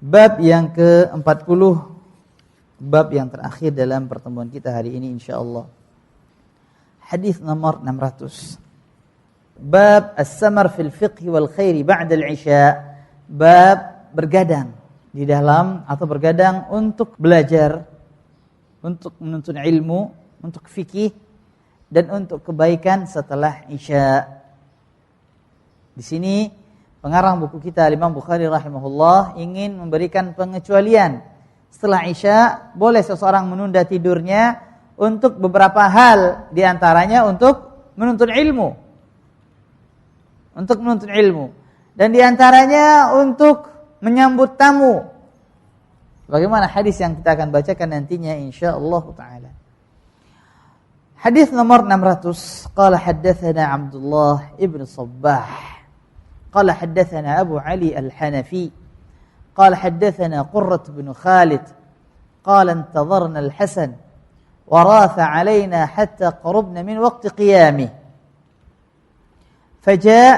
Bab yang ke-40, bab yang terakhir dalam pertemuan kita hari ini insyaallah. Hadis nomor 600. Bab as-samar fil fiqh wal khair ba'da al-isya. Bab bergadang di dalam atau bergadang untuk belajar, untuk menuntut ilmu, untuk fikih dan untuk kebaikan setelah isya. Di sini pengarang buku kita Imam Bukhari rahimahullah ingin memberikan pengecualian. Setelah isya boleh seseorang menunda tidurnya untuk beberapa hal, di antaranya untuk menuntut ilmu. Untuk menuntut ilmu. Dan di antaranya untuk menyambut tamu. Bagaimana hadis yang kita akan bacakan nantinya insyaallah taala. Hadis nomor 600. Qala haddatsana Abdullah ibn Sabbah. قال حدثنا أبو علي الحنفي قال حدثنا قرة بن خالد قال انتظرنا الحسن وراث علينا حتى قربنا من وقت قيامه فجاء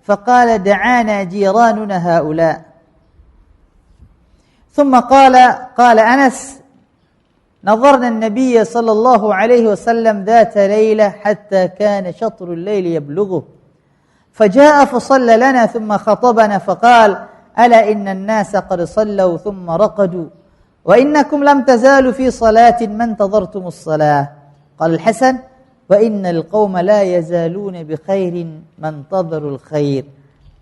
فقال دعانا جيراننا هؤلاء ثم قال أنس نظرنا النبي صلى الله عليه وسلم ذات ليلة حتى كان شطر الليل يبلغه فجاء فصلى لنا ثم خطبنا فقال ألا إن الناس قد صلوا ثم رقدوا وإنكم لم تزالوا في صلاة ما انتظرتم الصلاة قال الحسن وإن القوم لا يزالون بخير ما انتظروا الخير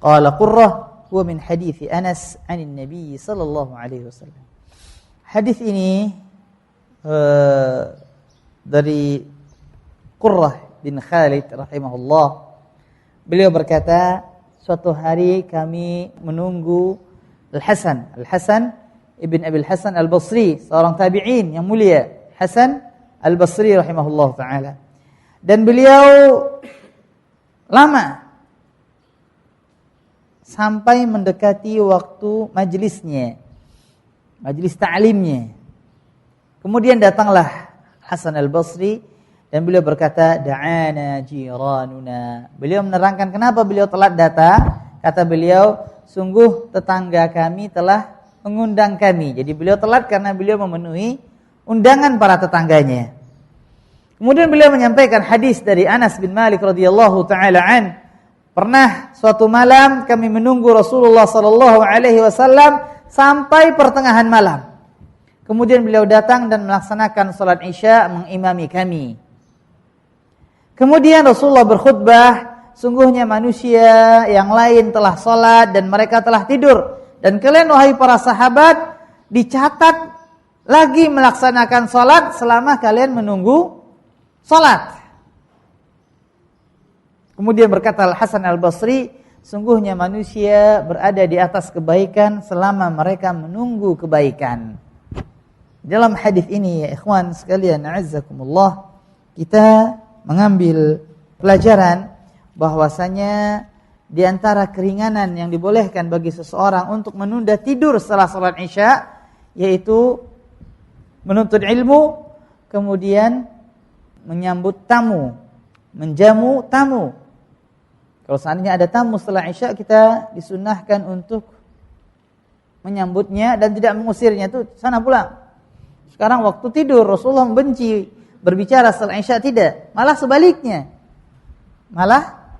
قال قرة هو من حديث أنس عن النبي صلى الله عليه وسلم. Hadis ini dari Qurrah bin Khalid rahimahullah. Beliau berkata, suatu hari kami menunggu Al-Hasan ibn Abil Hasan Al-Basri, seorang tabi'in yang mulia, Hasan Al-Basri rahimahullah ta'ala. Dan beliau lama sampai mendekati waktu majlisnya, majlis ta'limnya. Kemudian datanglah Hasan Al-Basri dan beliau berkata, da'ana jiranuna. Beliau menerangkan kenapa beliau telat datang. Kata beliau, sungguh tetangga kami telah mengundang kami. Jadi beliau telat karena beliau memenuhi undangan para tetangganya. Kemudian beliau menyampaikan hadis dari Anas bin Malik radhiyallahu taala an. Pernah suatu malam kami menunggu Rasulullah sallallahu alaihi wasallam sampai pertengahan malam. Kemudian beliau datang dan melaksanakan salat Isya mengimami kami. Kemudian Rasulullah berkhutbah, sungguhnya manusia yang lain telah salat dan mereka telah tidur. Dan kalian wahai para sahabat, dicatat lagi melaksanakan salat selama kalian menunggu salat. Kemudian berkata Al-Hasan Al-Basri, sungguhnya manusia berada di atas kebaikan selama mereka menunggu kebaikan. Dalam hadis ini ya ikhwan sekalian, a'azzakumullah, kita mengambil pelajaran bahwasanya di antara keringanan yang dibolehkan bagi seseorang untuk menunda tidur setelah salat Isya yaitu menuntut ilmu, kemudian menyambut tamu, menjamu tamu. Kalau seandainya ada tamu setelah Isya, kita disunnahkan untuk menyambutnya dan tidak mengusirnya, itu sana pulang. Sekarang waktu tidur Rasulullah membenci berbicara setelah Isya, tidak. Malah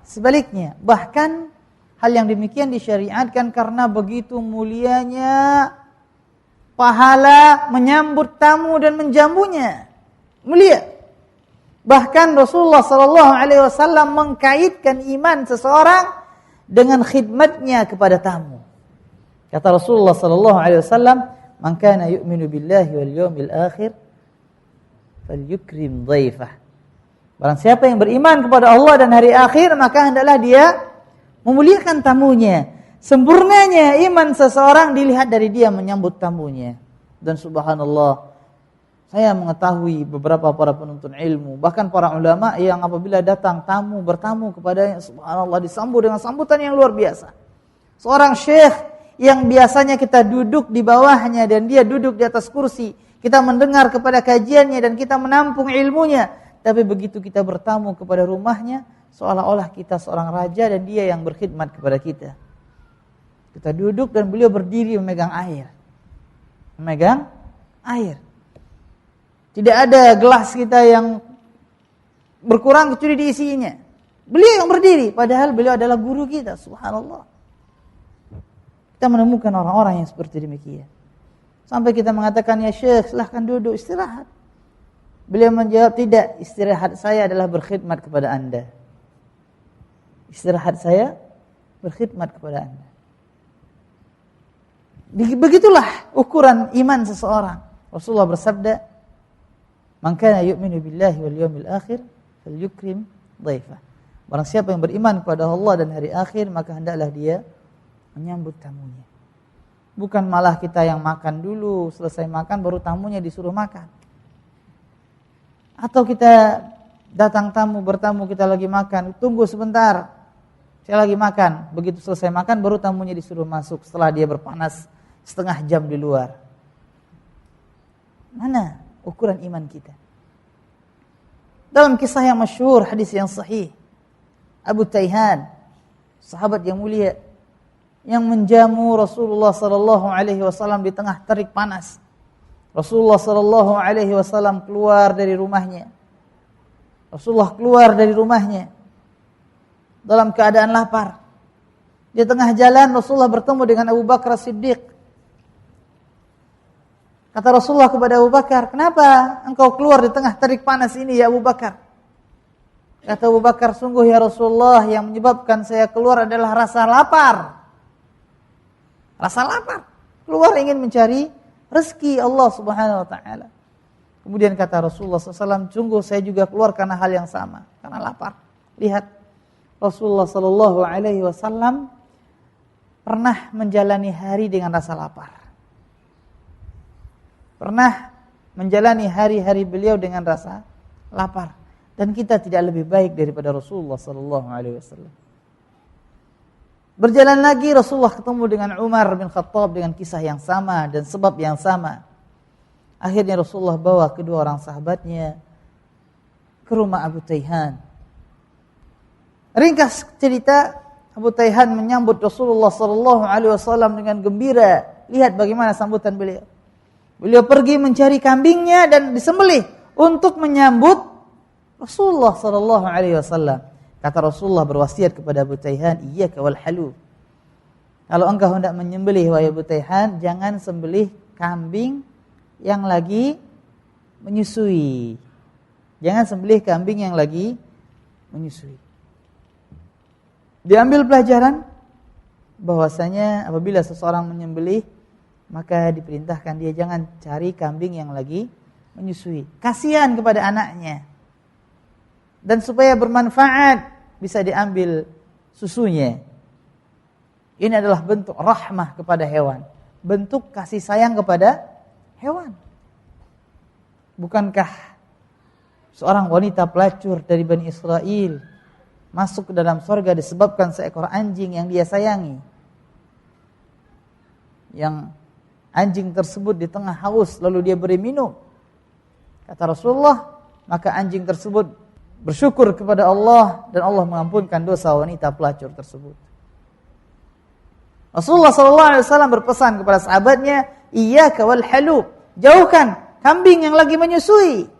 sebaliknya. Bahkan hal yang demikian disyariatkan karena begitu mulianya pahala menyambut tamu dan menjamunya. Mulia. Bahkan Rasulullah SAW mengkaitkan iman seseorang dengan khidmatnya kepada tamu. Kata Rasulullah SAW, "Man kana yu'minu billahi wal yawmil akhir falyukrim dhaifah." Barang siapa yang beriman kepada Allah dan hari akhir, maka hendaklah dia memuliakan tamunya. Sempurnanya iman seseorang dilihat dari dia menyambut tamunya. Dan subhanallah, saya mengetahui beberapa para penuntut ilmu, bahkan para ulama yang apabila datang tamu bertamu kepadanya, subhanallah, disambut dengan sambutan yang luar biasa. Seorang syekh yang biasanya kita duduk di bawahnya dan dia duduk di atas kursi, kita mendengar kepada kajiannya dan kita menampung ilmunya. Tapi begitu kita bertamu kepada rumahnya, seolah-olah kita seorang raja dan dia yang berkhidmat kepada kita. Kita duduk dan beliau berdiri memegang air. memegang air. Tidak ada gelas kita yang berkurang kecuali diisinya. Beliau yang berdiri, padahal beliau adalah guru kita, subhanallah. Kita menemukan orang-orang yang seperti demikian. Sampai kita mengatakan, ya Syekh, silahkan duduk, istirahat. Beliau menjawab, tidak, istirahat saya adalah berkhidmat kepada Anda. Istirahat saya berkhidmat kepada Anda. Begitulah ukuran iman seseorang. Rasulullah bersabda, "Man kana yu'minu billahi wal yawmil akhir falyukrim dhaifah." Barang siapa yang beriman kepada Allah dan hari akhir, maka hendaklah dia menyambut tamunya. Bukan malah kita yang makan dulu, selesai makan baru tamunya disuruh makan. Atau kita datang tamu, bertamu, kita lagi makan, tunggu sebentar, saya lagi makan. Begitu selesai makan baru tamunya disuruh masuk setelah dia berpanas setengah jam di luar. Mana ukuran iman kita? Dalam kisah yang masyhur, hadis yang sahih, Abu Taihan, sahabat yang mulia, yang menjamu Rasulullah sallallahu alaihi wasallam di tengah terik panas. Rasulullah sallallahu alaihi wasallam keluar dari rumahnya. Rasulullah keluar dari rumahnya dalam keadaan lapar. Di tengah jalan Rasulullah bertemu dengan Abu Bakar Siddiq. Kata Rasulullah kepada Abu Bakar, "Kenapa engkau keluar di tengah terik panas ini ya Abu Bakar?" Kata Abu Bakar, "Sungguh ya Rasulullah, yang menyebabkan saya keluar adalah rasa lapar." Rasa lapar. Keluar ingin mencari rezeki Allah Subhanahu wa taala. Kemudian kata Rasulullah SAW, "Sungguh saya juga keluar karena hal yang sama, karena lapar." Lihat, Rasulullah sallallahu alaihi wasallam pernah menjalani hari dengan rasa lapar. Pernah menjalani hari-hari beliau dengan rasa lapar, dan kita tidak lebih baik daripada Rasulullah sallallahu alaihi wasallam. Berjalan lagi Rasulullah ketemu dengan Umar bin Khattab dengan kisah yang sama dan sebab yang sama. Akhirnya Rasulullah bawa kedua orang sahabatnya ke rumah Abu Taihan. Ringkas cerita, Abu Taihan menyambut Rasulullah sallallahu alaihi wasallam dengan gembira. Lihat bagaimana sambutan beliau. Beliau pergi mencari kambingnya dan disembelih untuk menyambut Rasulullah sallallahu alaihi wasallam. Kata Rasulullah berwasiat kepada Abu Taihan, "Iyyaka wal halub." Kalau engkau hendak menyembelih wahai Abu Taihan, jangan sembelih kambing yang lagi menyusui. Jangan sembelih kambing yang lagi menyusui. Diambil pelajaran bahwasanya apabila seseorang menyembelih, maka diperintahkan dia jangan cari kambing yang lagi menyusui. Kasihan kepada anaknya. Dan supaya bermanfaat, bisa diambil susunya. Ini adalah bentuk rahmah kepada hewan. Bentuk kasih sayang kepada hewan. Bukankah seorang wanita pelacur dari Bani Israel masuk ke dalam surga disebabkan seekor anjing yang dia sayangi? Yang anjing tersebut di tengah haus lalu dia beri minum. Kata Rasulullah, maka anjing tersebut bersyukur kepada Allah dan Allah mengampunkan dosa wanita pelacur tersebut. Rasulullah SAW berpesan kepada sahabatnya, "Iyyaka wal halub." Jauhkan kambing yang lagi menyusui.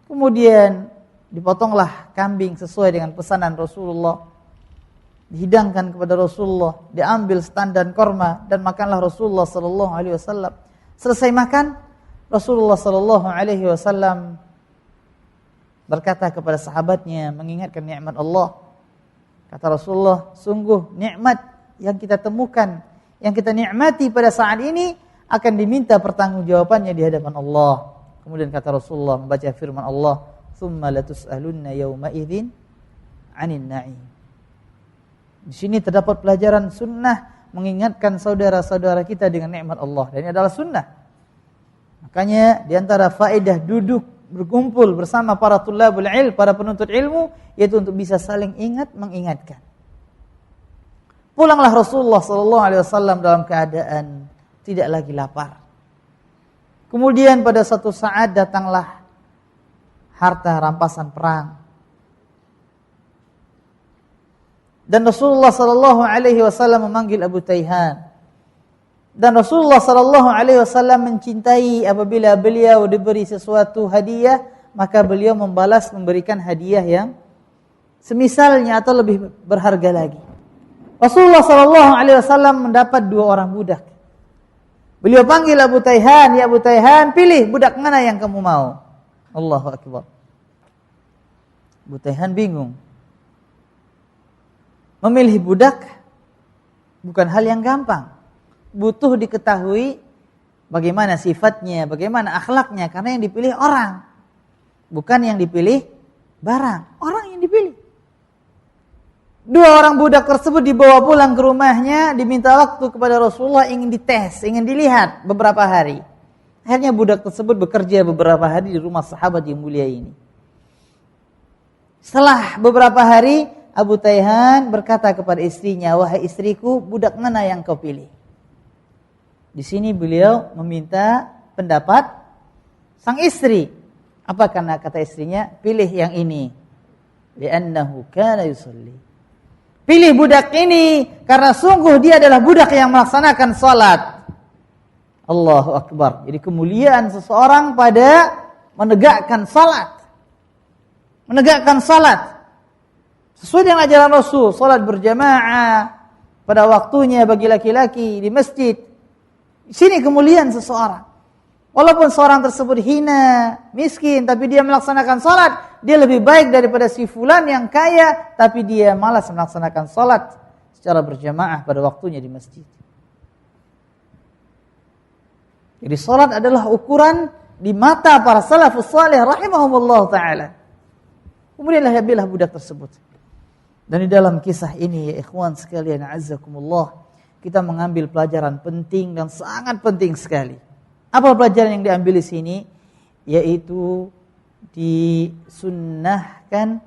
Kemudian dipotonglah kambing sesuai dengan pesanan Rasulullah. Dihidangkan kepada Rasulullah, diambil standar korma dan makanlah Rasulullah sallallahu alaihi wasallam. Selesai makan, Rasulullah sallallahu alaihi wasallam berkata kepada sahabatnya mengingatkan nikmat Allah. Kata Rasulullah, "Sungguh nikmat yang kita temukan, yang kita nikmati pada saat ini akan diminta pertanggungjawabannya di hadapan Allah." Kemudian kata Rasulullah membaca firman Allah, "Tsumma latus'alunna yawma idzin 'anil na'im." Di sini terdapat pelajaran sunnah mengingatkan saudara-saudara kita dengan nikmat Allah. Dan ini adalah sunnah. Makanya di antara faedah duduk berkumpul bersama para tulabul ilm, para penuntut ilmu, yaitu untuk bisa saling ingat mengingatkan. Pulanglah Rasulullah sallallahu alaihi wasallam dalam keadaan tidak lagi lapar. Kemudian pada suatu saat datanglah harta rampasan perang. Dan Rasulullah sallallahu alaihi wasallam memanggil Abu Taihan Dan Rasulullah sallallahu alaihi wasallam mencintai apabila beliau diberi sesuatu hadiah, maka beliau membalas memberikan hadiah yang semisalnya atau lebih berharga lagi. Rasulullah sallallahu alaihi wasallam mendapat 2 orang budak. Beliau panggil Abu Taihan, "Ya Abu Taihan, pilih budak mana yang kamu mau." Allahu akbar. Abu Taihan bingung. Memilih budak bukan hal yang gampang. Butuh diketahui bagaimana sifatnya, bagaimana akhlaknya, karena yang dipilih orang. Bukan yang dipilih barang, orang yang dipilih. 2 orang budak tersebut dibawa pulang ke rumahnya, diminta waktu kepada Rasulullah, ingin dites, ingin dilihat beberapa hari. Akhirnya budak tersebut bekerja beberapa hari di rumah sahabat yang mulia ini. Setelah beberapa hari, Abu Taihan berkata kepada istrinya, "Wahai istriku, budak mana yang kau pilih?" Di sini beliau meminta pendapat sang istri. Apa karena kata istrinya? "Pilih yang ini. Li'annahu kana yusalli." Pilih budak ini karena sungguh dia adalah budak yang melaksanakan salat. Allahu akbar. Jadi kemuliaan seseorang pada menegakkan salat. Menegakkan salat sesuai dengan ajaran Rasul, salat berjamaah pada waktunya bagi laki-laki di masjid. Di sini kemuliaan seseorang. Walaupun seorang tersebut hina, miskin, tapi dia melaksanakan salat, dia lebih baik daripada si fulan yang kaya, tapi dia malas melaksanakan salat secara berjamaah pada waktunya di masjid. Jadi salat adalah ukuran di mata para salafus salih rahimahumullah ta'ala. Kemudian lahirlah budak tersebut. Dan di dalam kisah ini, ya ikhwan sekalian, azzakumullah, kita mengambil pelajaran penting dan sangat penting sekali. Apa pelajaran yang diambil di sini? Yaitu disunnahkan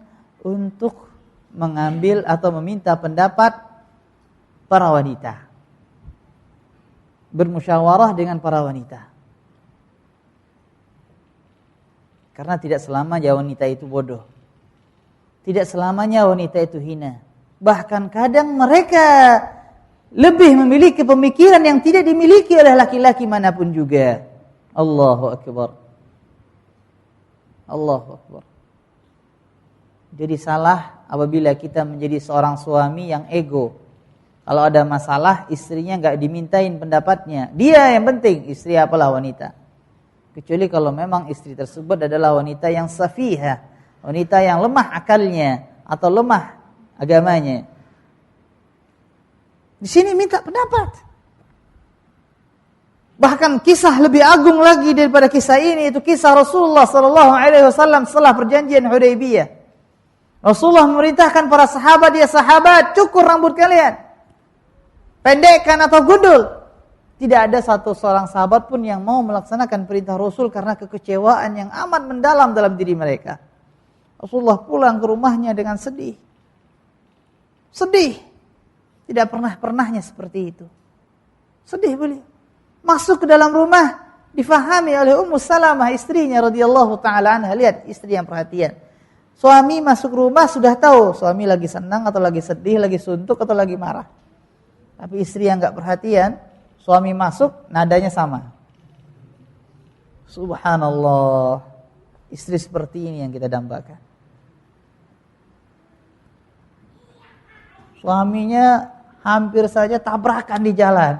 untuk mengambil atau meminta pendapat para wanita. Bermusyawarah dengan para wanita. Karena tidak selamanya wanita itu bodoh. Tidak selamanya wanita itu hina. Bahkan kadang mereka lebih memiliki pemikiran yang tidak dimiliki oleh laki-laki manapun juga. Allahu akbar. Allahu akbar. Jadi salah apabila kita menjadi seorang suami yang ego. Kalau ada masalah, istrinya enggak dimintain pendapatnya. Dia yang penting, istri apalah wanita. Kecuali kalau memang istri tersebut adalah wanita yang safihah, wanita yang lemah akalnya atau lemah agamanya. Di sini minta pendapat. Bahkan kisah lebih agung lagi daripada kisah ini, itu kisah Rasulullah sallallahu alaihi wasallam setelah perjanjian Hudaybiyah. Rasulullah memerintahkan para sahabat, "Ya sahabat, cukur rambut kalian. Pendekkan atau gundul." Tidak ada seorang sahabat pun yang mau melaksanakan perintah Rasul karena kekecewaan yang amat mendalam dalam diri mereka. Rasulullah pulang ke rumahnya dengan sedih. Sedih. Tidak pernahnya seperti itu. Sedih beliau. Masuk ke dalam rumah, difahami oleh Ummu Salamah, istrinya radhiyallahu taala anha. Lihat istri yang perhatian. Suami masuk rumah sudah tahu suami lagi senang atau lagi sedih, lagi suntuk atau lagi marah. Tapi istri yang enggak perhatian, suami masuk nadanya sama. Subhanallah. Istri seperti ini yang kita dambakan. Suaminya hampir saja tabrakan di jalan.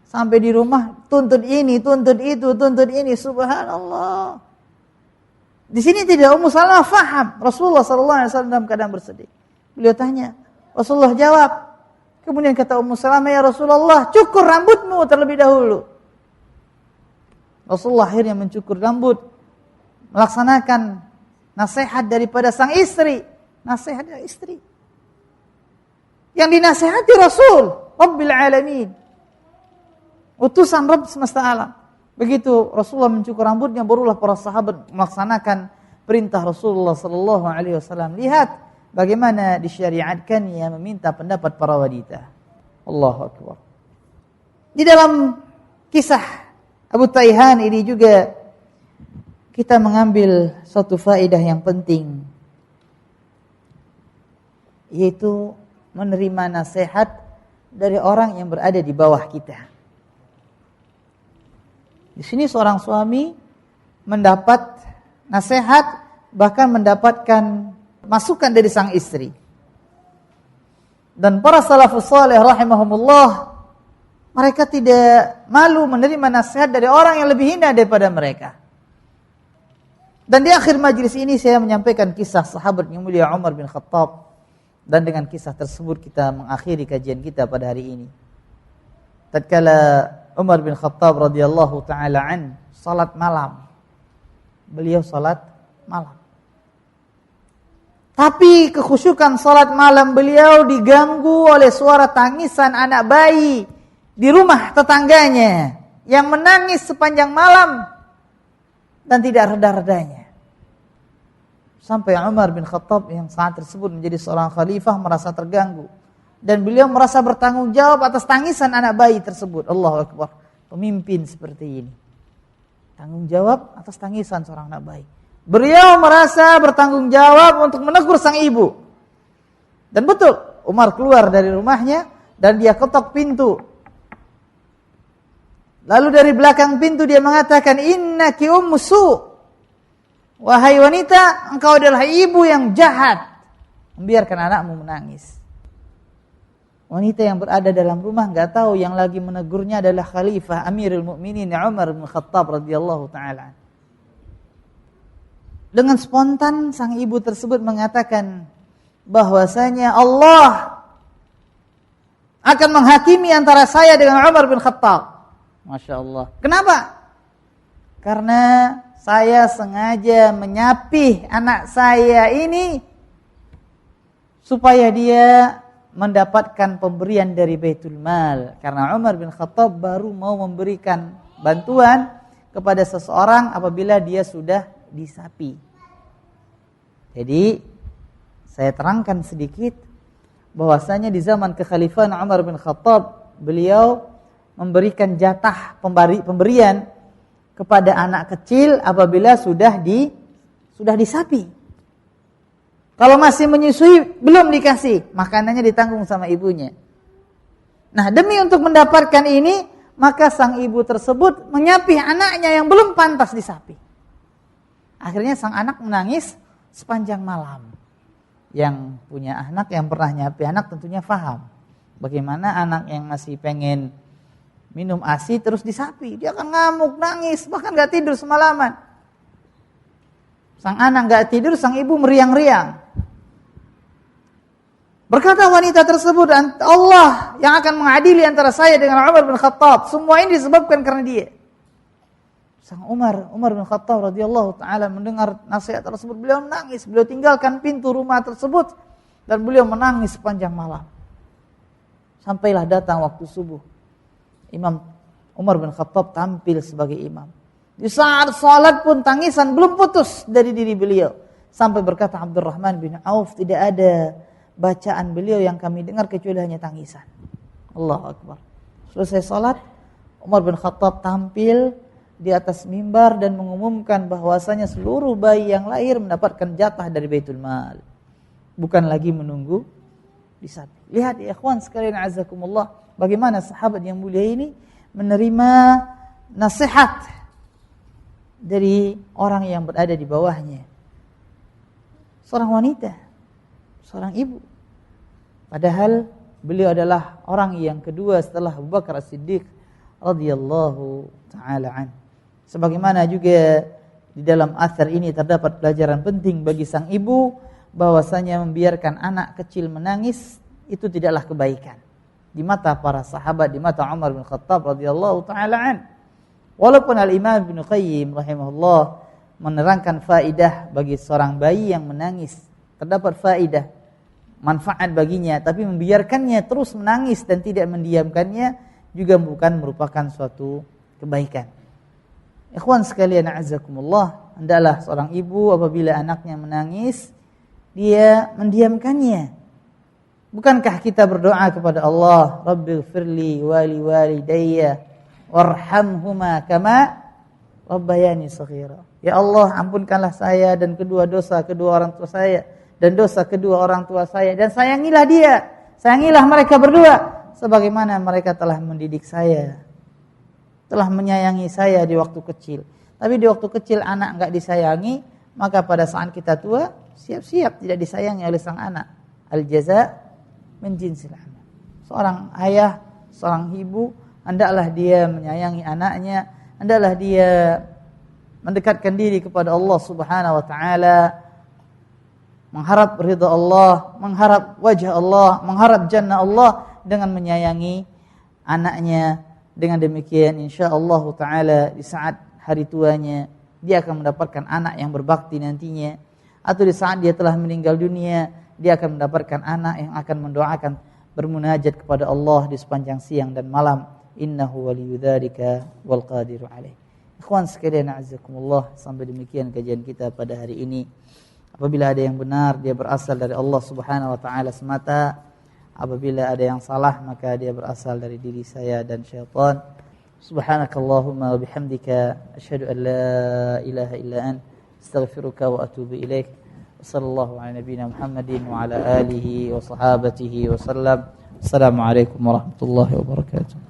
Sampai di rumah tuntut ini, tuntut itu, tuntut ini. Subhanallah. Di sini tidak Ummu Salamah faham. Rasulullah SAW dalam keadaan bersedih. Beliau tanya. Rasulullah jawab. Kemudian kata Ummu Salamah, "Ya Rasulullah, cukur rambutmu terlebih dahulu." Rasulullah akhirnya mencukur rambut. Melaksanakan nasihat daripada sang istri. Nasihat dari istri. Yang dinasihati Rasul Rabbil Alamin, utusan Rabb semesta alam. Begitu Rasulullah mencukur rambutnya, barulah para sahabat melaksanakan perintah Rasulullah sallallahu alaihi wasallam. Lihat bagaimana disyariatkannya meminta pendapat para wanita. Allahu akbar. Di dalam kisah Abu Taihan ini juga kita mengambil suatu faedah yang penting, yaitu menerima nasihat dari orang yang berada di bawah kita. Di sini seorang suami mendapat nasihat, bahkan mendapatkan masukan dari sang istri. Dan para salafus saleh rahimahumullah, mereka tidak malu menerima nasihat dari orang yang lebih hina daripada mereka. Dan di akhir majlis ini saya menyampaikan kisah sahabat yang mulia Umar bin Khattab. Dan dengan kisah tersebut kita mengakhiri kajian kita pada hari ini. Tatkala Umar bin Khattab radhiyallahu taala an salat malam. Beliau salat malam. Tapi kekhusyukan salat malam beliau diganggu oleh suara tangisan anak bayi di rumah tetangganya yang menangis sepanjang malam dan tidak reda-redanya. Sampai Umar bin Khattab yang saat tersebut menjadi seorang khalifah merasa terganggu. Dan beliau merasa bertanggung jawab atas tangisan anak bayi tersebut. Allahu Akbar. Pemimpin seperti ini. Tanggung jawab atas tangisan seorang anak bayi. Beliau merasa bertanggung jawab untuk menegur sang ibu. Dan betul, Umar keluar dari rumahnya dan dia ketok pintu. Lalu dari belakang pintu dia mengatakan, "Innaki ummu su'." Wahai wanita, engkau adalah ibu yang jahat, membiarkan anakmu menangis. Wanita yang berada dalam rumah enggak tahu yang lagi menegurnya adalah Khalifah Amirul Mukminin Umar bin Khattab radhiyallahu taala. Dengan spontan sang ibu tersebut mengatakan bahwasanya Allah akan menghakimi antara saya dengan Umar bin Khattab. Masya Allah. Kenapa? Karena saya sengaja menyapih anak saya ini supaya dia mendapatkan pemberian dari Baitul Mal. Karena Umar bin Khattab baru mau memberikan bantuan kepada seseorang apabila dia sudah disapi. Jadi saya terangkan sedikit bahwasanya di zaman kekhalifahan Umar bin Khattab beliau memberikan jatah pemberian kepada anak kecil apabila sudah disapi. Kalau masih menyusui belum dikasih, makanannya ditanggung sama ibunya. Nah, demi untuk mendapatkan ini, maka sang ibu tersebut menyapih anaknya yang belum pantas disapi. Akhirnya sang anak menangis sepanjang malam. Yang punya anak, yang pernah nyapi anak tentunya paham bagaimana anak yang masih pengen minum ASI terus disapi, dia akan ngamuk, nangis, bahkan gak tidur semalaman. Sang anak gak tidur, sang ibu meriang-riang. Berkata wanita tersebut, Allah yang akan mengadili antara saya dengan Umar bin Khattab. Semua ini disebabkan karena dia. Sang Umar bin Khattab radhiyallahu taala mendengar nasihat tersebut, beliau menangis, beliau tinggalkan pintu rumah tersebut dan beliau menangis sepanjang malam. Sampailah datang waktu subuh. Imam Umar bin Khattab tampil sebagai imam. Di saat salat pun tangisan belum putus dari diri beliau. Sampai berkata Abdurrahman bin Auf, tidak ada bacaan beliau yang kami dengar kecuali hanya tangisan. Allahu Akbar. Selesai salat, Umar bin Khattab tampil di atas mimbar dan mengumumkan bahwasanya seluruh bayi yang lahir mendapatkan jatah dari Baitul Mal. Bukan lagi menunggu disapi. Lihat ya ikhwan sekalian azakumullah. Bagaimana sahabat yang mulia ini menerima nasihat dari orang yang berada di bawahnya. Seorang wanita, seorang ibu. Padahal beliau adalah orang yang kedua setelah Abu Bakar As-Siddiq radhiyallahu taala an. Sebagaimana juga di dalam athar ini terdapat pelajaran penting bagi sang ibu bahwasanya membiarkan anak kecil menangis itu tidaklah kebaikan. Di mata para sahabat, di mata Umar bin Khattab radhiyallahu taala an. Walaupun Al-Imam Ibnu Qayyim rahimahullah menerangkan faidah bagi seorang bayi yang menangis, terdapat faidah, manfaat baginya, tapi membiarkannya terus menangis dan tidak mendiamkannya juga bukan merupakan suatu kebaikan. Ikhwan sekalian a'azzakumullah, hendaklah seorang ibu apabila anaknya menangis, dia mendiamkannya. Bukankah kita berdoa kepada Allah, Rabbighfirli wa liwalidayya warhamhuma kama rabbayani shaghira. Ya Allah, ampunkanlah saya dan dosa kedua orang tua saya dan dosa kedua orang tua saya, dan sayangilah dia, sayangilah mereka berdua sebagaimana mereka telah mendidik saya. telah menyayangi saya di waktu kecil. Tapi di waktu kecil anak enggak disayangi, maka pada saat kita tua siap-siap tidak disayangi oleh sang anak. Al-jaza min jinsil amal. Seorang ayah, seorang ibu, hendaklah dia menyayangi anaknya, hendaklah dia mendekatkan diri kepada Allah Subhanahu wa taala, mengharap ridha Allah, mengharap wajah Allah, mengharap jannah Allah dengan menyayangi anaknya. Dengan demikian insyaallah taala di saat hari tuanya dia akan mendapatkan anak yang berbakti nantinya, atau di saat dia telah meninggal dunia dia akan mendapatkan anak yang akan mendoakan, bermunajat kepada Allah di sepanjang siang dan malam. Innahu waliyudzalika wal qadiru alaih. Ikhwan sekalian a'azzakumullah, sampai demikian kajian kita pada hari ini. Apabila ada yang benar dia berasal dari Allah Subhanahu wa taala semata. Apabila ada yang salah maka dia berasal dari diri saya dan syaitan. Subhanakallahumma wa bihamdika asyhadu an la ilaha illa anta astaghfiruka wa atubu ilaik. Wassallallahu ala nabiyyina Muhammadin wa ala alihi wa sahabatihi wa sallam. Assalamualaikum warahmatullahi wabarakatuh.